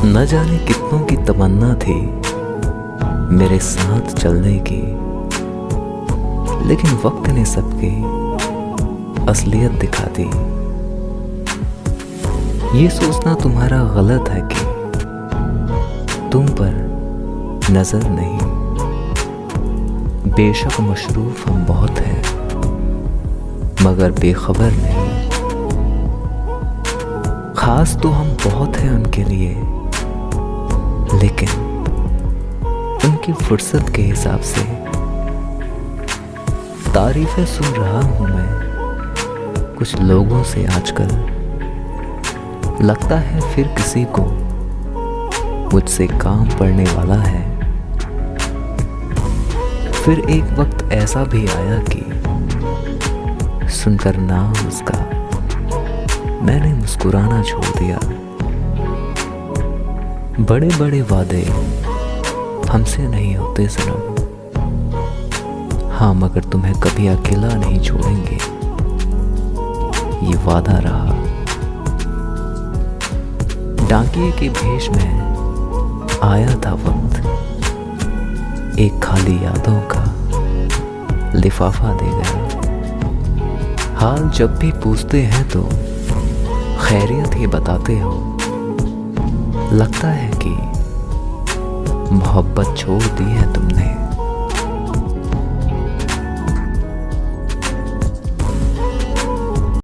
न जाने कितनों की तमन्ना थी मेरे साथ चलने की, लेकिन वक्त ने सबकी असलियत दिखा दी। ये सोचना तुम्हारा गलत है कि तुम पर नजर नहीं। बेशक मशरूफ हम बहुत हैं मगर बेखबर नहीं। खास तो हम बहुत हैं उनके लिए, लेकिन उनकी फुर्सत के हिसाब से। तारीफें सुन रहा हूं मैं कुछ लोगों से आजकल, लगता है फिर किसी को मुझसे काम पड़ने वाला है। फिर एक वक्त ऐसा भी आया कि सुनकर नाम उसका मैंने मुस्कुराना छोड़ दिया। बड़े बड़े वादे हमसे नहीं होते सनम, हाँ मगर तुम्हें कभी अकेला नहीं छोड़ेंगे, ये वादा रहा। डाकिए के भेष में आया था वक्त, एक खाली यादों का लिफाफा दे गया। हाल जब भी पूछते हैं तो खैरियत ही बताते हो। लगता है कि मोहब्बत छोड़ दी है तुमने।